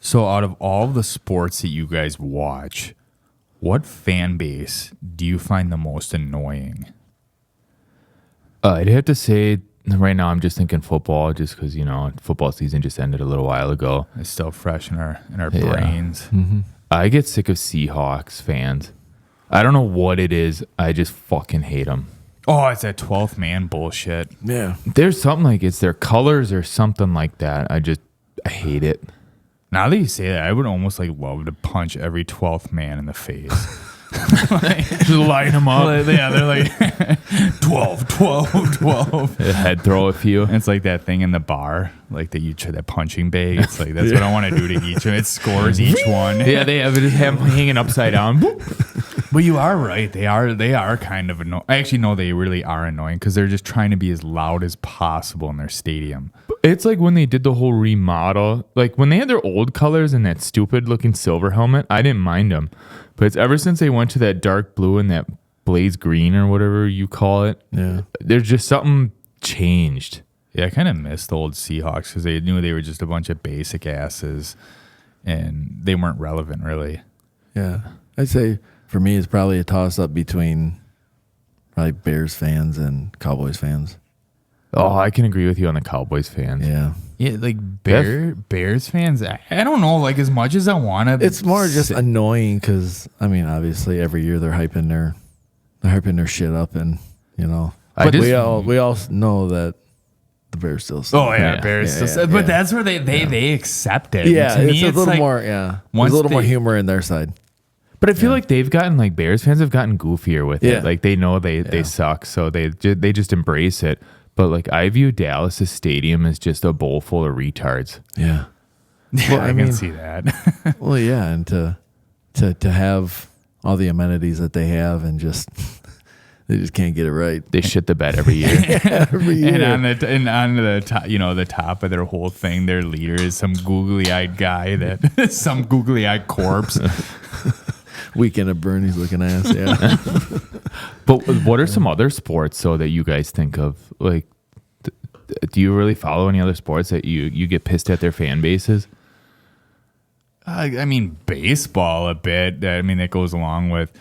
So out of all the sports that you guys watch, what fan base do you find the most annoying? I'd have to say right now I'm just thinking football, just because football season just ended a little while ago. It's still fresh in our brains. Mm-hmm. I get sick of Seahawks fans. I don't know what it is. I just fucking hate them. Oh, it's that 12th man bullshit. Yeah. There's something like it's their colors or something like that. I hate it. Now that you say that, I would almost love to punch every 12th man in the face. Just line them up. Yeah, they're like 12, 12, 12. Head throw a few. And it's like that thing in the bar, like that punching bag. It's like that's what I want to do to each of them. It scores each one. Yeah, they have them hanging upside down. But you are right. They are kind of annoying. I actually know they really are annoying because they're just trying to be as loud as possible in their stadium. It's like when they did the whole remodel. Like when they had their old colors and that stupid looking silver helmet, I didn't mind them. But it's ever since they went to that dark blue and that blaze green or whatever you call it. Yeah. There's just something changed. Yeah, I kind of missed the old Seahawks because they knew they were just a bunch of basic asses and they weren't relevant really. Yeah. I'd say for me, it's probably a toss-up between probably Bears fans and Cowboys fans. Oh, I can agree with you on the Cowboys fans. Yeah. Yeah, like Bears fans, I don't know, like as much as I want to. It's more just annoying because, I mean, obviously every year they're hyping their shit up and, But we all know that the Bears still suck. Oh, yeah, Bears still suck. But that's where they accept it. Yeah, to me, it's a little more, There's a little more humor in their side. But I feel like they've gotten, like, Bears fans have gotten goofier with it. Yeah. Like, they know they suck, so they just embrace it. But, like, I view Dallas' stadium as just a bowl full of retards. Yeah. Well, I can see that. Well, yeah, and to have all the amenities that they have and just they just can't get it right. They shit the bed every year. Every year. And on the top, the top of their whole thing, their leader is some googly-eyed guy some googly-eyed corpse. Weekend at Bernie's looking ass, yeah. But what are some other sports that you guys think of? Like, do you really follow any other sports that you get pissed at their fan bases? I mean, baseball a bit. I mean, that goes along with,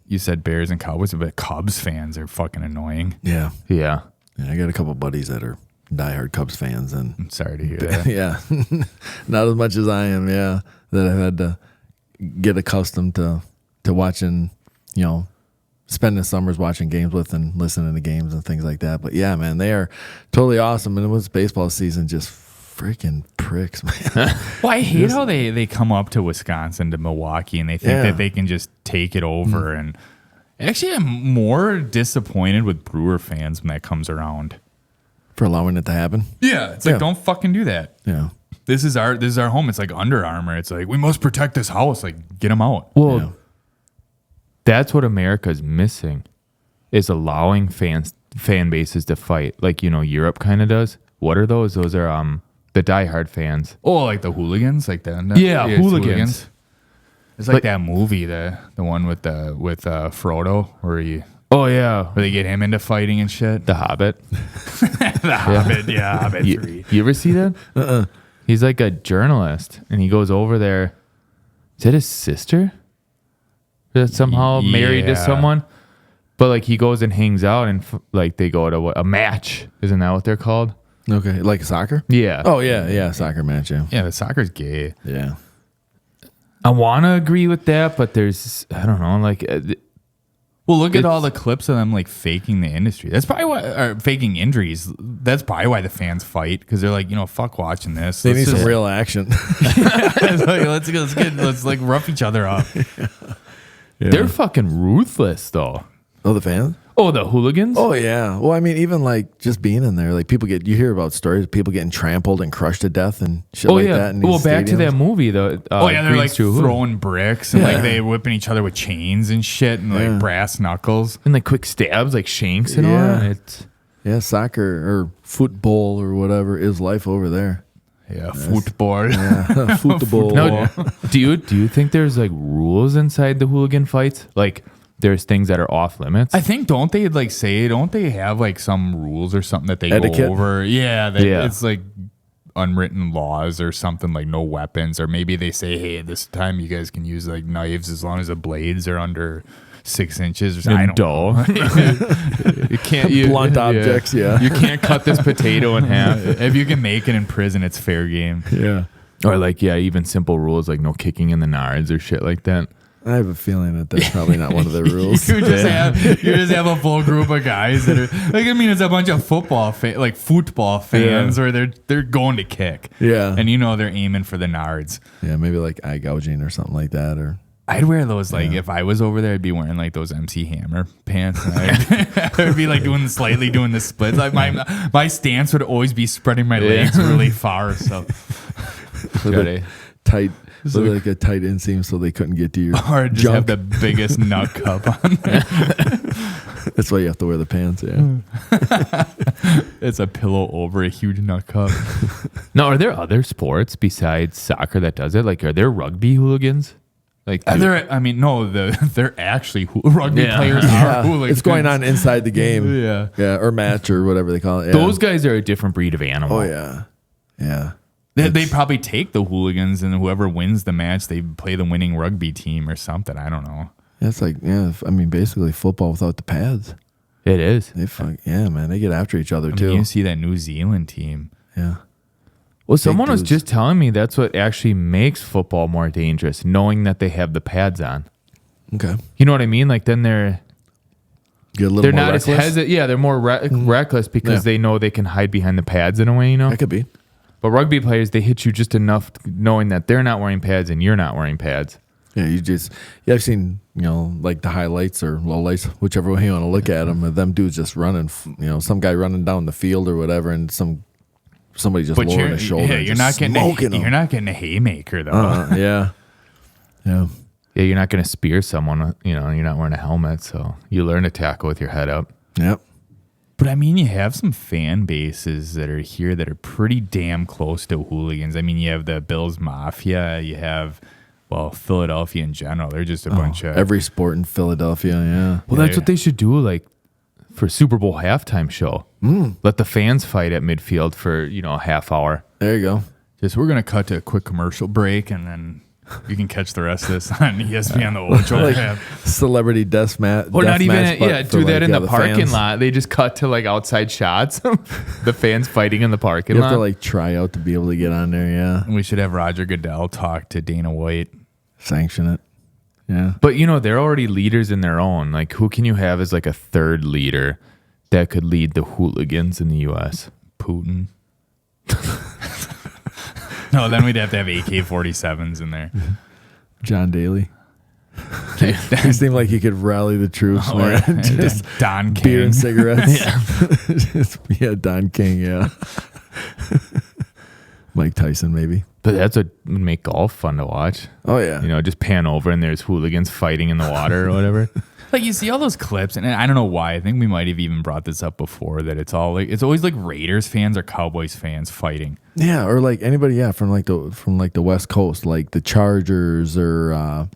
you said Bears and Cowboys, but Cubs fans are fucking annoying. Yeah. Yeah. I got a couple buddies that are diehard Cubs fans. And I'm sorry to hear that. Yeah. Not as much as I am, that I've had to get accustomed to watching, spending summers watching games with and listening to games and things like that. But yeah, man, they are totally awesome. And it was baseball season, just freaking pricks, man. Well, I hate how they come up to Wisconsin, to Milwaukee, and they think that they can just take it over. And actually, I'm more disappointed with Brewer fans when that comes around. For allowing it to happen? Yeah, it's like, don't fucking do that. Yeah. This is our home. It's like Under Armour. It's like, we must protect this house. Like, get them out. Well, that's what America's missing, is allowing fan bases to fight, like Europe kind of does. What are those? Those are the diehard fans. Oh, like the Hooligans, like that. Yeah, Hooligans. It's like that movie, the one with Frodo, where they get him into fighting and shit. The Hobbit. The Hobbit, Hobbit 3. You ever see that? He's like a journalist, and he goes over there. Is that his sister? That's somehow married to someone? But like he goes and hangs out, and like they go to a match. Isn't that what they're called? Okay, like soccer? Yeah. Oh, yeah, soccer match, yeah. Yeah, the soccer's gay. Yeah. I want to agree with that, but there's, I don't know, like... Well, look at all the clips of them like faking the industry. That's probably why, or faking injuries. That's probably why the fans fight, because they're like, fuck watching this. They need some real action. Let's like rough each other up. Yeah. They're fucking ruthless, though. Oh, the fans? Oh, the hooligans? Oh, yeah. Well, I mean, even like just being in there, like you hear about stories of people getting trampled and crushed to death and shit like that. In these back to stadiums. that movie, though. They're like throwing bricks and like they whipping each other with chains and shit and like brass knuckles. And like quick stabs, like shanks and all. Yeah, soccer or football or whatever is life over there. Yeah, football. Yeah, football. No, do you think there's like rules inside the hooligan fights? Like there's things that are off limits? I think, don't they have like some rules or something that they Etiquette? go over? Yeah, it's like unwritten laws or something, like no weapons, or maybe they say, hey, this time you guys can use like knives as long as the blades are under 6 inches or something. I don't know. You can't Blunt objects, yeah. You can't cut this potato in half. If you can make it in prison, it's fair game. Yeah. Or like, even simple rules like no kicking in the nards or shit like that. I have a feeling that that's probably not one of the rules. you just have a full group of guys that are like, I mean, it's a bunch of football fans, or they're going to kick. Yeah. And they're aiming for the nards. Yeah, maybe like eye gouging or something like that. Or I'd wear those, like, if I was over there, I'd be wearing, like, those MC Hammer pants. And I'd be, like, doing the splits. Like, my stance would always be spreading my legs really far. So, tight, like a tight inseam so they couldn't get to your or just junk. have the biggest nut cup on there. That's why you have to wear the pants, yeah. It's a pillow over a huge nut cup. Now, are there other sports besides soccer that does it? Like, are there rugby hooligans? Like, they're actually rugby players are hooligans. It's going on inside the game. Yeah. Or match or whatever they call it. Yeah. Those guys are a different breed of animal. Oh, yeah. Yeah. They probably take the hooligans, and whoever wins the match, they play the winning rugby team or something. I don't know. It's like, basically football without the pads. It is. Man, they get after each other too. You see that New Zealand team. Yeah. Well, someone was just telling me that's what actually makes football more dangerous, knowing that they have the pads on. Okay. You know what I mean? Like, then they're not reckless? As they're more reckless because they know they can hide behind the pads in a way, That could be. But rugby players, they hit you just enough knowing that they're not wearing pads and you're not wearing pads. Yeah, I've seen, like the highlights or lowlights, whichever way you want to look at them, them dudes just running, some guy running down the field or whatever, and somebody just lowering his shoulder. Yeah, you're not getting a haymaker though. Yeah. Yeah, you're not going to spear someone, you're not wearing a helmet, so you learn to tackle with your head up. Yep. But I mean, you have some fan bases that are here that are pretty damn close to hooligans. I mean, you have the Bills Mafia, you have, Philadelphia in general. They're just a bunch of every sport in Philadelphia. Yeah. Well, that's what they should do, like for Super Bowl halftime show. Let the fans fight at midfield for a half hour. There you go. We're gonna cut to a quick commercial break, and then you can catch the rest of this on ESPN the Ocho. Like celebrity death match. Or not even, do that in the parking fans. Lot. They just cut to like outside shots. The fans fighting in the parking lot. You have to like try out to be able to get on there, yeah. We should have Roger Goodell talk to Dana White. Sanction it. Yeah. But they're already leaders in their own. Like, who can you have as like a third leader that could lead the hooligans in the U.S.? Putin. No, then we'd have to have AK-47s in there. John Daly. He seemed like he could rally the troops, man. Just Don King. Beer and cigarettes. Don King, yeah. Mike Tyson, maybe. But that's what would make golf fun to watch. Oh, yeah. Just pan over and there's hooligans fighting in the water or whatever. Like, you see all those clips, and I don't know why. I think we might have even brought this up before, that it's always like Raiders fans or Cowboys fans fighting. Yeah, or like anybody, from the West Coast, like the Chargers or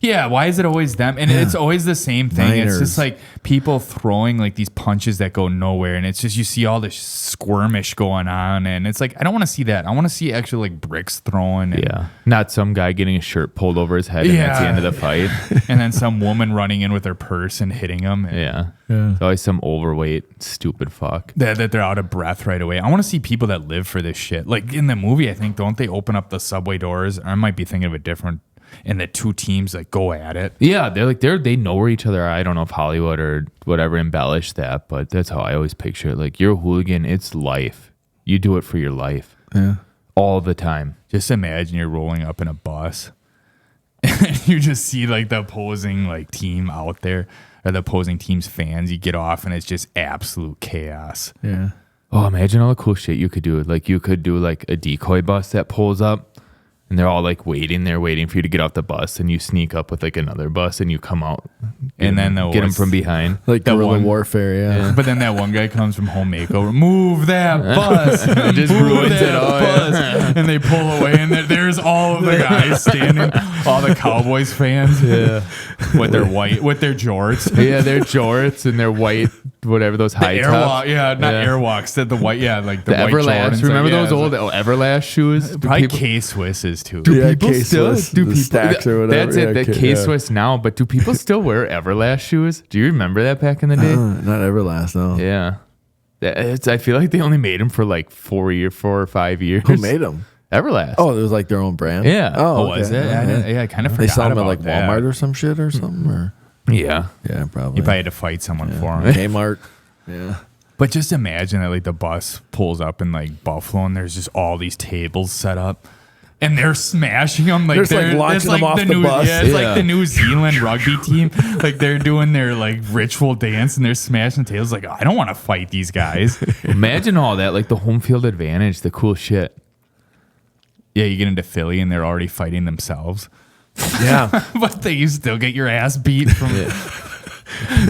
yeah, why is it always them? And it's always the same thing. Niners. It's just like people throwing like these punches that go nowhere, and it's just you see all this skirmish going on, and it's like I don't want to see that. I want to see actually like bricks thrown. And, not some guy getting a shirt pulled over his head and that's the end of the fight. And then some woman running in with her purse and hitting him. And, It's always some overweight, stupid fuck. That they're out of breath right away. I want to see people that live for this shit. Like in the movie, I think, don't they open up the subway doors? Or I might be thinking of a different... And the two teams like go at it. Yeah, they know where each other are. I don't know if Hollywood or whatever embellished that, but that's how I always picture it. Like, you're a hooligan, it's life. You do it for your life. Yeah. All the time. Just imagine you're rolling up in a bus and you just see like the opposing like team out there, or the opposing team's fans. You get off and it's just absolute chaos. Yeah. Oh, imagine all the cool shit you could do. Like, you could do like a decoy bus that pulls up. And they're all like waiting. They're waiting for you to get off the bus, and you sneak up with like another bus, and you come out, and then get them from behind, like guerrilla warfare. Yeah. But then that one guy comes from home makeover. Move that bus. Just ruins it all. And they pull away, and there's all of the guys standing, all the Cowboys fans, with their jorts. Yeah, their jorts and their white whatever those high tops. Not Airwalks. The white, like the white Everlast. Jordans. Remember those old Everlast shoes? Probably K-Swisses too. Do people still do people stacks or whatever? That's it. The K-Swiss now, but do people still wear Everlast shoes? Do you remember that back in the day? Not Everlast, no. Yeah. I feel like they only made them for like 4 or 5 years. Who made them? Everlast. Oh, it was like their own brand? Yeah. Oh, was it? I kind of forgot they sell them about at like that. Walmart or some shit or something? Or? Yeah. Yeah, probably. You probably had to fight someone for them. Kmart. Yeah. But just imagine that like the bus pulls up in like Buffalo and there's just all these tables set up. And they're smashing them like they're like launching them off the bus. Yeah, it's like the New Zealand rugby team. Like they're doing their like ritual dance and they're smashing tables. Like, I don't want to fight these guys. Imagine all that, like the home field advantage, the cool shit. Yeah, you get into Philly and they're already fighting themselves. Yeah. But you still get your ass beat from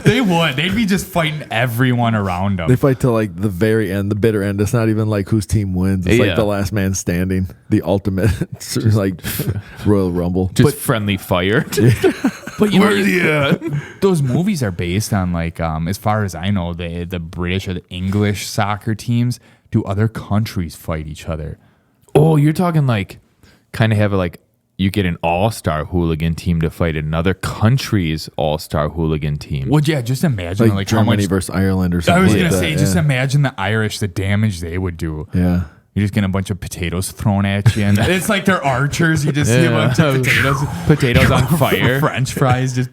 They would. They'd be just fighting everyone around them. They fight till like the very end, the bitter end. It's not even like whose team wins. It's like the last man standing, the ultimate, like Royal Rumble. Just friendly fire. But those movies are based on like, as far as I know, the British or the English soccer teams. Do other countries fight each other? Oh, you're talking like kind of have a like. You get an all-star hooligan team to fight another country's all-star hooligan team. Well, yeah, just imagine like Germany how much, versus Ireland or something. I was going to say, just imagine the Irish, the damage they would do. Yeah. You're just getting a bunch of potatoes thrown at you. And it's like they're archers. You just see a bunch of potatoes. Potatoes on fire. French fries just...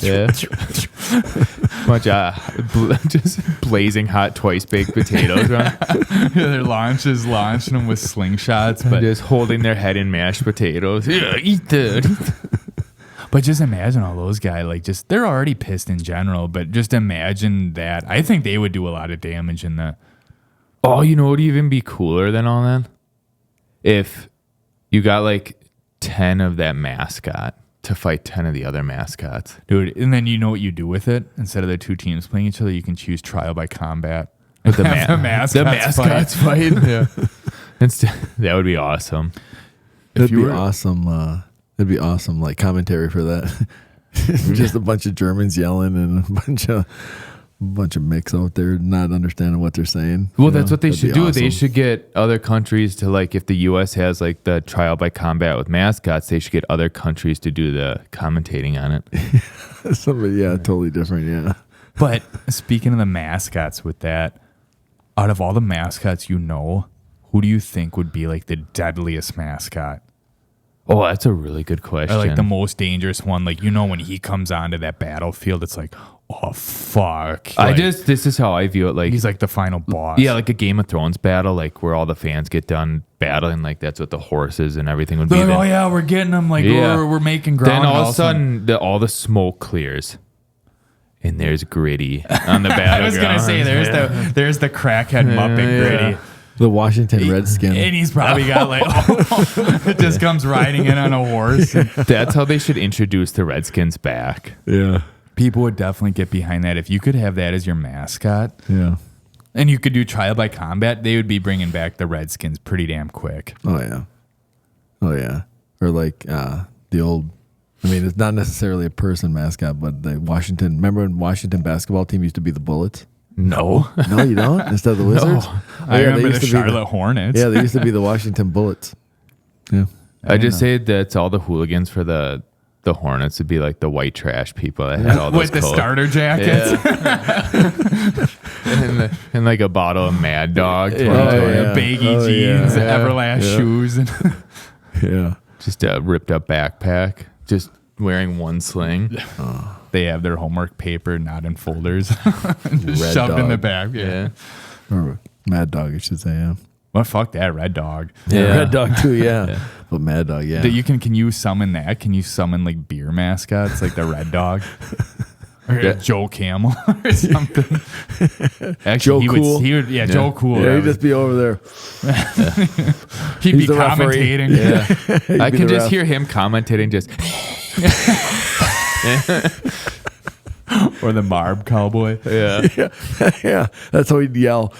Bunch of just blazing hot twice-baked potatoes. They're launching them with slingshots. But just holding their head in mashed potatoes. Yeah, eat that. But just imagine all those guys. Like, just they're already pissed in general. But just imagine that. I think they would do a lot of damage in the... Oh, you know what would even be cooler than all that? If you got like 10 of that mascot to fight 10 of the other mascots. Dude, and then you know what you do with it? Instead of the two teams playing each other, you can choose trial by combat. With the mascots fight. Yeah. That would be awesome. That'd be awesome. That'd be awesome, like commentary for that. Just a bunch of Germans yelling and a bunch of mix out there not understanding what they're saying. Well, that's what they should do. Awesome. They should get other countries to, like, if the U.S. has like the trial by combat with mascots, they should get other countries to do the commentating on it. Totally different. Yeah. But speaking of the mascots with that, out of all the mascots who do you think would be like the deadliest mascot? Oh, that's a really good question. Or like the most dangerous one. Like, when he comes onto that battlefield, it's like, oh, fuck. Like, this is how I view it. Like, he's like the final boss. Yeah, like a Game of Thrones battle, like where all the fans get done battling. Like, that's what the horses and everything would be. Like, oh, yeah, we're getting them. Like, we're making ground. Then all of a sudden, all the smoke clears. And there's Gritty on the battleground. I was going to say, there's the crackhead Muppet Gritty. The Washington Redskin. And he's probably got like, it just comes riding in on a horse. That's how they should introduce the Redskins back. Yeah. People would definitely get behind that. If you could have that as your mascot. Yeah. And you could do trial by combat, they would be bringing back the Redskins pretty damn quick. Oh, yeah. Oh, yeah. Or like the old, it's not necessarily a person mascot, but the Washington, remember when Washington basketball team used to be the Bullets? No. No, you don't? Instead of the Wizards? No. I remember the Charlotte Hornets. Yeah, they used to be the Washington Bullets. Yeah. I just say that's all the hooligans for the Hornets would be like the white trash people that had all those with the starter jackets. Yeah. and like a bottle of Mad Dog. Baggy jeans, Everlast shoes. Yeah. Just a ripped up backpack. Just wearing one sling. They have their homework paper not in folders. Just shoved in the back. Yeah. Or Mad Dog, I should say, yeah. Well, fuck that, Red Dog. Yeah, Red Dog too, yeah. But Mad Dog, yeah. Can you summon that? Can you summon like beer mascots like the Red Dog? Or Joe Camel or something? Actually, Joe Cool. Yeah, he'd just be over there. He'd be commentating. Yeah. I can just hear him commentating just... Or the Marb Cowboy. Yeah. That's how he'd yell.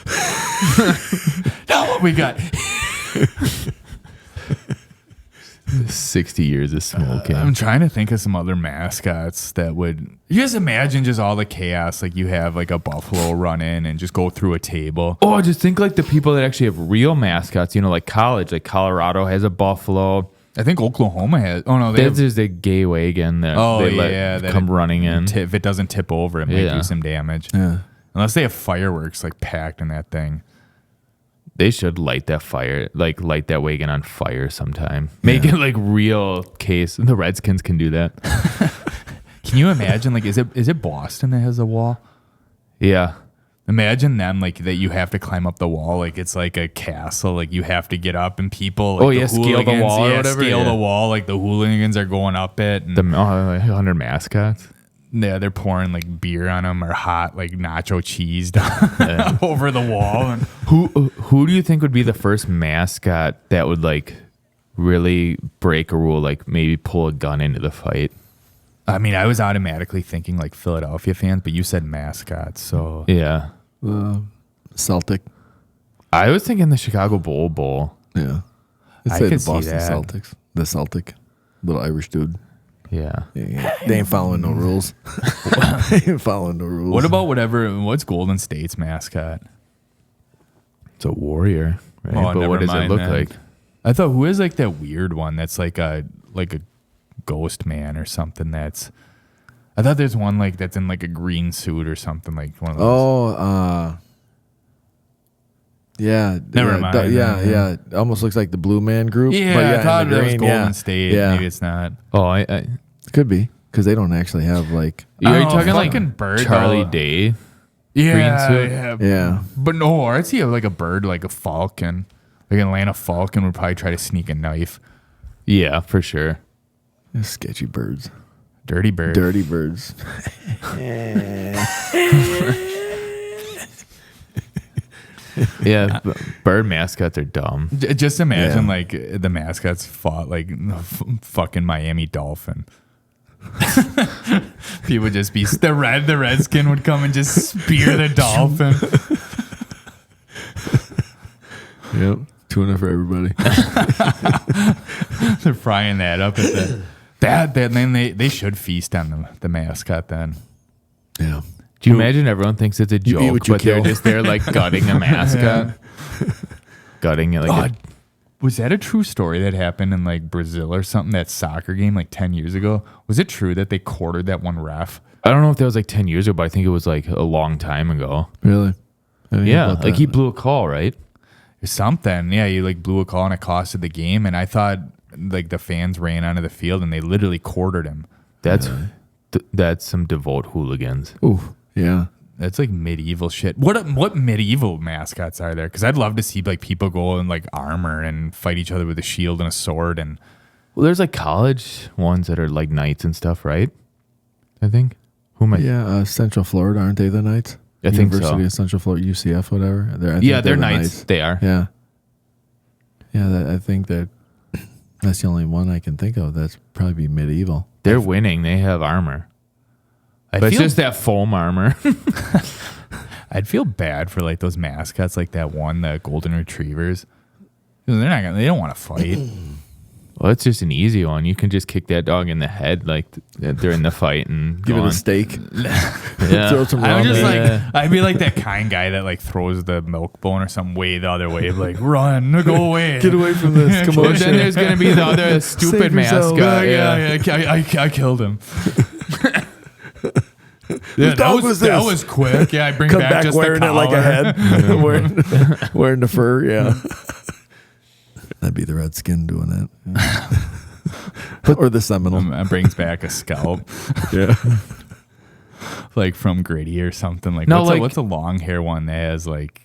Now what we got? 60 years of smoking. I'm trying to think of some other mascots that would. You just imagine just all the chaos. Like you have like a buffalo run in and just go through a table. Oh, just think like the people that actually have real mascots. Like college. Like Colorado has a buffalo. I think Oklahoma has. Oh no, there's a gay wagon that they let come running in. If it doesn't tip over, it might do some damage. Yeah. Unless they have fireworks like packed in that thing. They should light that wagon on fire sometime. Make it like real case. The Redskins can do that. Can you imagine? Like, is it Boston that has a wall? Yeah. Imagine them like that. You have to climb up the wall. Like it's like a castle. Like you have to get up, and people. Like, scale the wall or whatever. Scale the wall. Like the hooligans are going up it. And the 100 mascots. Yeah, they're pouring like beer on them or hot like nacho cheese down over the wall. And who do you think would be the first mascot that would like really break a rule, like maybe pull a gun into the fight? I mean, I was automatically thinking like Philadelphia fans, but you said mascots, so yeah, Celtic. I was thinking the Chicago Bowl. Yeah, I could the Boston see that. Celtics, the Celtic, little Irish dude. Yeah. They ain't following no rules. They ain't following no rules. What about what's Golden State's mascot? It's a warrior, right? Oh, but what does it look like? I thought, who is like that weird one that's like a ghost man or something I thought there's one like that's in like a green suit or something, like one of those. Yeah. Never mind. Yeah. It almost looks like the Blue Man Group. Yeah, but I thought in the it was green, Golden State. Yeah. Maybe it's not. Oh, It could be, because they don't actually have like... Are you talking like bird, Charlie though. Day? Yeah, Green suit? Yeah. But no, I'd see like a bird, like a falcon. Like an Atlanta falcon would probably try to sneak a knife. Yeah, for sure. They're sketchy birds. Dirty bird. Dirty birds. Yeah, bird mascots are dumb. Just imagine like the mascots fought like fucking Miami Dolphin. People would just be the redskin would come and just spear the dolphin. Yep. Tuna for everybody. They're frying that up at then they should feast on the mascot then. Yeah. Do you imagine everyone thinks it's a joke, but they're just there like gutting a mascot? Gutting it like was that a true story that happened in like Brazil or something, that soccer game like 10 years ago? Was it true that they quartered that one ref? I don't know if that was like 10 years ago, but I think it was like a long time ago. Really? Yeah, like he blew a call, right? Or something. Yeah, he like blew a call and it costed the game, and I thought like the fans ran onto the field and they literally quartered him. That's some devout hooligans. Ooh, yeah. That's like medieval shit. What medieval mascots are there? Because I'd love to see like people go in like armor and fight each other with a shield and a sword. And well, there's like college ones that are like knights and stuff, right? I think. Who am I? Yeah, Central Florida, aren't they the Knights? I think so. University of Central Florida, UCF, whatever. They're Knights. They are. Yeah. Yeah, I think that's the only one I can think of that's probably be medieval. They're winning. They have armor. But it's just that foam armor. I'd feel bad for like those mascots, like that one, the golden retrievers. They don't want to fight. Well, it's just an easy one. You can just kick that dog in the head like during the fight and give it a steak. Yeah. Throw some I would just Yeah. I'd be like that kind guy that like throws the milk bone or something way the other way, like run, go away, Get away from this. Come But on. then there's gonna be the other stupid Save yourself. mascot. I killed him. Yeah, dog was that this? was quick. Yeah, I bring Come back back just wearing the it like a collar. head. wearing the fur, yeah. That'd be the Redskin doing that. Or the Seminole. Brings back a scalp. Yeah. Like from Gritty or something. Like, No, what's a long hair one that has like,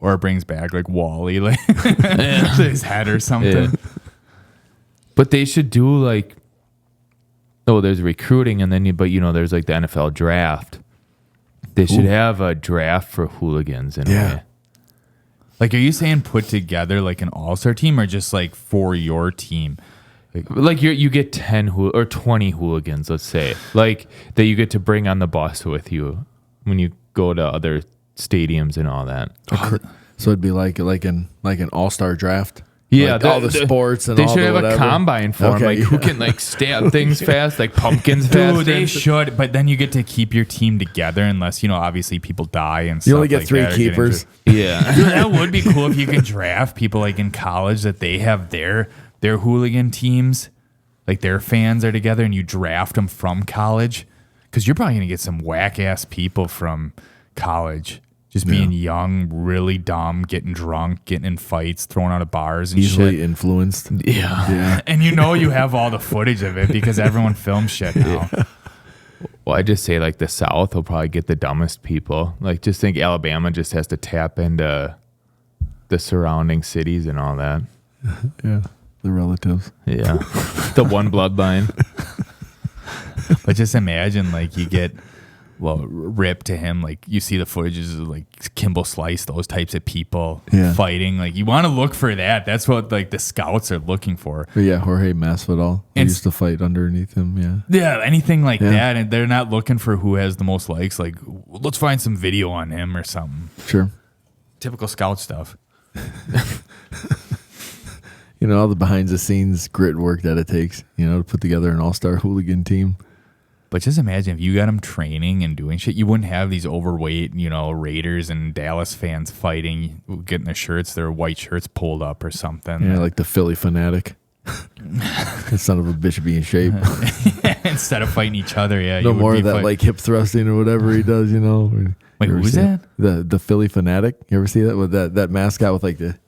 or it brings back like Wally, like his head or something. Yeah. But they should do like, there's recruiting, and then there's like the NFL draft. They should have a draft for hooligans in a way. Like, are you saying put together like an all-star team, or just like for your team? Like you get 10 or 20 hooligans, let's say, like that you get to bring on the bus with you when you go to other stadiums and all that. So it'd be like an all-star draft. Yeah, like all the sports and they all should the have whatever. a combine for them, like who can like stab things fast, like pumpkins fast. Dude, they should, but then you get to keep your team together unless, obviously people die and stuff. You only get like 3 that keepers. Yeah. Dude, that would be cool if you could draft people like in college that they have their hooligan teams, like their fans are together, and you draft them from college, because you're probably gonna get some whack ass people from college. Just being young, really dumb, getting drunk, getting in fights, thrown out of bars and Easily shit. influenced. Yeah. And you have all the footage of it because everyone films shit now. Yeah. Well, I just say like the South will probably get the dumbest people. Like just think Alabama just has to tap into the surrounding cities and all that. Yeah. The relatives. Yeah. The one bloodline. But just imagine like you get Rip to him, like you see the footages of like Kimball Slice, those types of people fighting. Like you want to look for that. That's what like the scouts are looking for. But yeah, Jorge Masvidal used to fight underneath him. Yeah, anything like that, and they're not looking for who has the most likes. Like let's find some video on him or something. Sure. Typical scout stuff. All the behind the scenes grit work that it takes, to put together an all-star hooligan team. But just imagine if you got them training and doing shit, you wouldn't have these overweight, Raiders and Dallas fans fighting, getting their white shirts pulled up or something. Yeah, like the Philly fanatic. That son of a bitch would be in shape. Instead of fighting each other, No more of that like hip thrusting or whatever he does, Wait, who's that? The Philly fanatic. You ever see that with that mascot with like the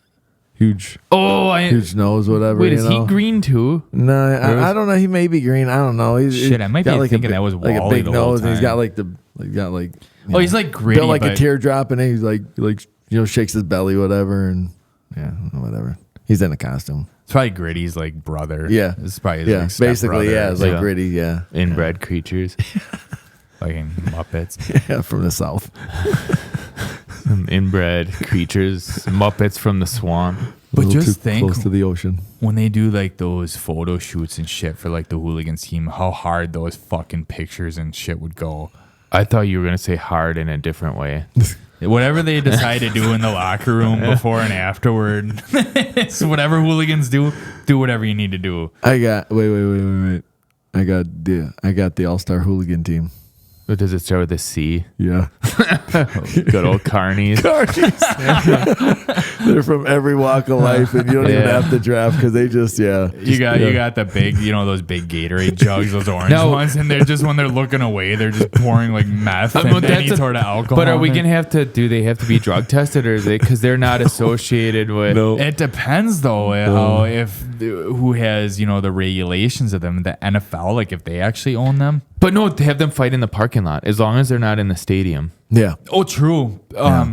huge nose, whatever. Wait, is he green too? No, I don't know. He may be green. I don't know. I might be thinking that was Wally like a big the whole nose, time. and he's got he's like gritty, built like a teardrop, and he's like shakes his belly, whatever, and whatever. He's in a costume. It's probably Gritty's like brother. Yeah, it's probably his, like, basically, stepbrother. it's like Gritty, yeah, inbred creatures, like in Muppets, yeah, from the South. Some inbred creatures, Muppets from the swamp. But just think, close to the ocean, when they do like those photo shoots and shit for like the Hooligans team, how hard those fucking pictures and shit would go. I thought you were gonna say hard in a different way. Whatever they decide to do in the locker room before and afterward, it's whatever Hooligans do whatever you need to do. I got wait. I got the all-star hooligan team. But does it start with a C? Yeah. Good old carnies. They're from every walk of life, and you don't even have to draft because they just you got the big, those big Gatorade jugs, those orange ones, and they're just, when they're looking away, they're just pouring like meth and any sort of alcohol. But are we gonna have to? Do they have to be drug tested, or is it because they're not associated with? No. It depends though. How who has the regulations of them? The NFL, like if they actually own them. But no, to have them fight in the parking lot, as long as they're not in the stadium. Yeah. Oh, true.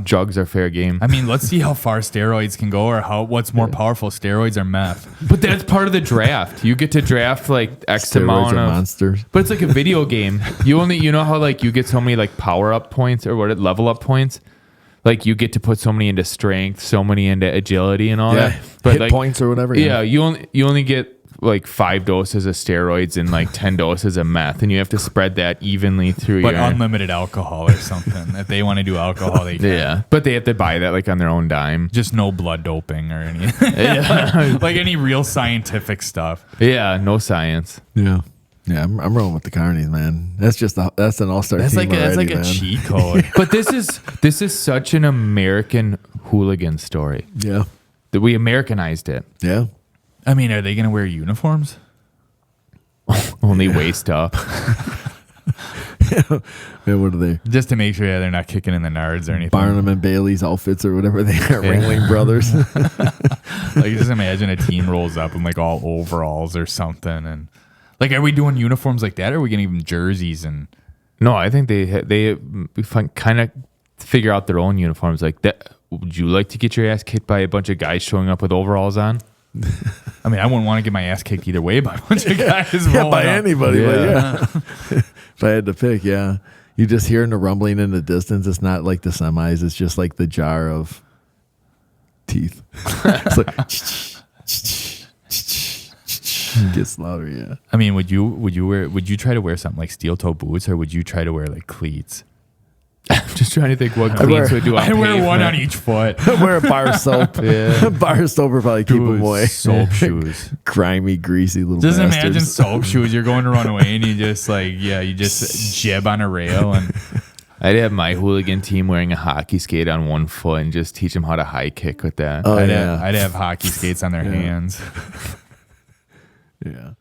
Drugs are fair game. I mean, let's see how far steroids can go, or what's more powerful, steroids or meth. But that's part of the draft. You get to draft like X Steroids amount are of monsters. But it's like a video game. You know how like you get so many like power up points or level up points. Like you get to put so many into strength, so many into agility and all that. But hit like, points or whatever. Yeah, you only get like 5 doses of steroids and like 10 doses of meth, and you have to spread that evenly through but unlimited alcohol or something. If they want to do alcohol, they can. Yeah, but they have to buy that like on their own dime. Just no blood doping or anything. Like any real scientific stuff. Yeah, no science. Yeah. Yeah, I'm rolling with the carnies, man. That's an all-star team already, that's like man. a cheat code. But this is such an American hooligan story. Yeah. That we Americanized it. Yeah. I mean, are they going to wear uniforms? Only waist up. Yeah, what are they? Just to make sure they're not kicking in the nards or anything. Barnum and Bailey's outfits or whatever they are. Ringling Brothers. Like, just imagine a team rolls up in like all overalls or something. And like, are we doing uniforms like that? Or are we getting even jerseys? And No, I think they kind of figure out their own uniforms. Like that. Would you like to get your ass kicked by a bunch of guys showing up with overalls on? I mean, I wouldn't want to get my ass kicked either way by a bunch of guys. Yeah, by up. anybody. Yeah. But yeah. If I had to pick, yeah. You just hearing the rumbling in the distance. It's not like the semis. It's just like the jar of teeth. It's like it gets louder, yeah. I mean, would you try to wear something like steel toe boots, or would you try to wear like cleats? I'm just trying to think what cleats would do on I wear pavement. one on each foot. Wear a bar soap. Yeah. Bar soap will probably keep them away. Soap shoes. Grimy, greasy little Just bastards. imagine soap shoes. You're going to run away and you just you just jib on a rail and I'd have my hooligan team wearing a hockey skate on one foot and just teach them how to high kick with that. Oh, I'd have hockey skates on their hands. Yeah.